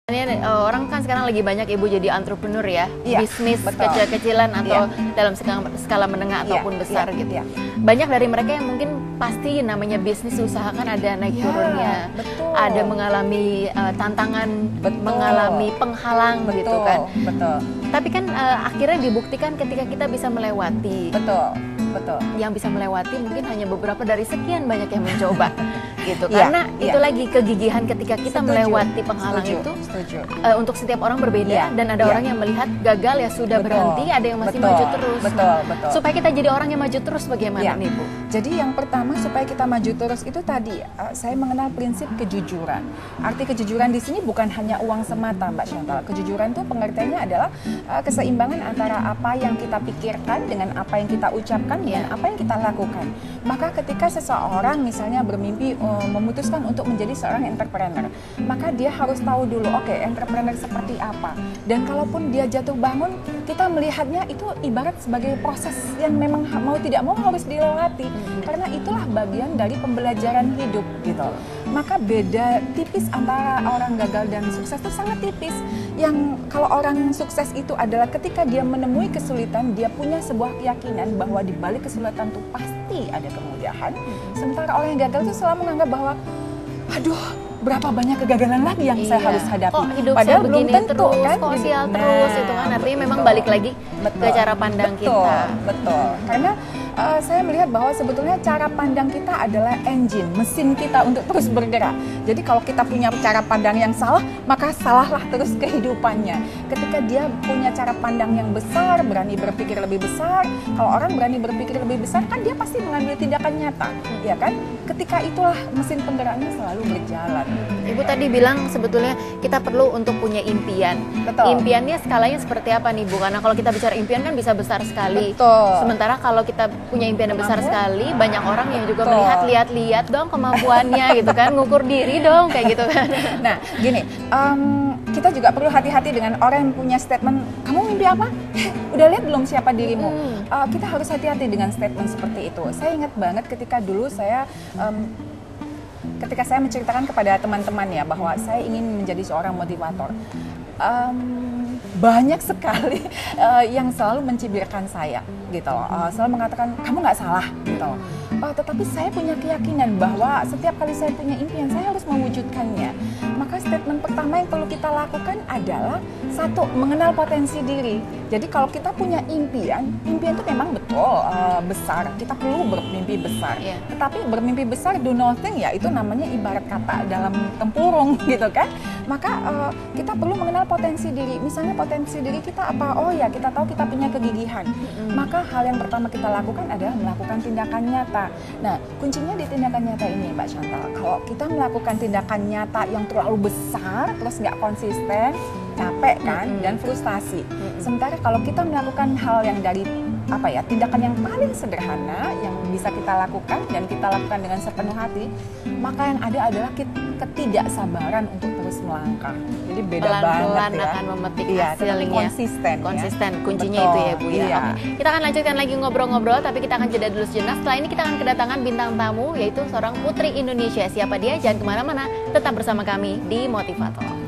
Orang kan sekarang lagi banyak ibu jadi entrepreneur ya, bisnis kecil-kecilan atau dalam skala menengah ataupun besar gitu. Banyak dari mereka yang mungkin pasti namanya bisnis usahakan ada naik turunnya, ada mengalami tantangan, mengalami penghalang gitu kan. Tapi kan akhirnya dibuktikan ketika kita bisa melewati. Yang bisa melewati mungkin hanya beberapa dari sekian banyak yang mencoba gitu. Karena itu lagi kegigihan ketika kita melewati penghalang itu. Untuk setiap orang berbeda dan ada orang yang melihat gagal ya sudah berhenti, ada yang masih maju terus. Supaya kita jadi orang yang maju terus bagaimana nih Bu? Jadi yang pertama supaya kita maju terus itu tadi saya mengenal prinsip kejujuran. Arti kejujuran di sini bukan hanya uang semata Mbak Chantal. Kejujuran itu pengertiannya adalah keseimbangan antara apa yang kita pikirkan dengan apa yang kita ucapkan dan apa yang kita lakukan. Maka ketika seseorang misalnya bermimpi memutuskan untuk menjadi seorang entrepreneur, maka dia harus tahu dulu, oke, entrepreneur seperti apa. Dan kalaupun dia jatuh bangun, kita melihatnya itu ibarat sebagai proses yang memang mau tidak mau harus dilewati. Karena itulah bagian dari pembelajaran hidup gitu. Maka beda tipis antara orang gagal dan sukses itu sangat tipis. Yang kalau orang sukses itu adalah ketika dia menemui kesulitan, dia punya sebuah keyakinan bahwa di balik kesulitan itu pasti ada kemudahan. Sementara orang yang gagal itu selalu menganggap bahwa aduh, berapa banyak kegagalan lagi yang saya harus hadapi. Kok hidup padahal saya belum tentu terus, kan kok sial terus itu kan artinya memang balik lagi ke cara pandang kita. Karena saya melihat bahwa sebetulnya cara pandang kita adalah engine, mesin kita untuk terus bergerak. Jadi kalau kita punya cara pandang yang salah, maka salahlah terus kehidupannya. Ketika dia punya cara pandang yang besar, berani berpikir lebih besar, kalau orang berani berpikir lebih besar kan dia pasti mengambil tindakan nyata, ya kan? Ketika itulah mesin penggeraknya selalu berjalan. Ibu tadi bilang sebetulnya kita perlu untuk punya impian. Impiannya skalanya seperti apa nih Bu? Karena kalau kita bicara impian kan bisa besar sekali. Sementara kalau kita punya impian yang besar sekali, banyak orang yang juga melihat, lihat dong kemampuannya gitu kan, ngukur diri dong kayak gitu kan. Nah gini, kita juga perlu hati-hati dengan orang yang punya statement, kamu mimpi apa? Udah lihat belum siapa dirimu? Kita harus hati-hati dengan statement seperti itu. Saya ingat banget ketika dulu saya menceritakan kepada teman-teman ya bahwa saya ingin menjadi seorang motivator. Banyak sekali yang selalu mencibirkan saya gitu loh, selalu mengatakan kamu nggak salah gitu loh. Tetapi saya punya keyakinan bahwa setiap kali saya punya impian saya harus mewujudkannya. Maka statement pertama yang perlu kita lakukan adalah satu, mengenal potensi diri. Jadi kalau kita punya impian itu memang betul besar, kita perlu bermimpi besar. Tetapi bermimpi besar do nothing ya itu namanya ibarat kata dalam tempurung gitu kan. Maka kita perlu mengenal potensi diri. Misalnya potensi diri kita apa? Oh ya, kita tahu kita punya kegigihan. Maka hal yang pertama kita lakukan adalah melakukan tindakan nyata. Nah, kuncinya di tindakan nyata ini Mbak Chantal. Kalau kita melakukan tindakan nyata yang terlalu besar, terus nggak konsisten, capek kan, dan frustasi. Sementara kalau kita melakukan hal yang dari tindakan yang paling sederhana yang bisa kita lakukan dan kita lakukan dengan sepenuh hati, maka yang ada adalah ketidaksabaran untuk terus melangkah. Jadi beda pelan-pelan banget ya. Akan memetik hasilnya. Konsisten kuncinya itu ya Bu ya. Kita akan lanjutkan lagi ngobrol-ngobrol, tapi kita akan jeda dulu sejenak. Setelah ini kita akan kedatangan bintang tamu, yaitu seorang putri Indonesia. Siapa dia? Jangan kemana-mana, tetap bersama kami di Motivator.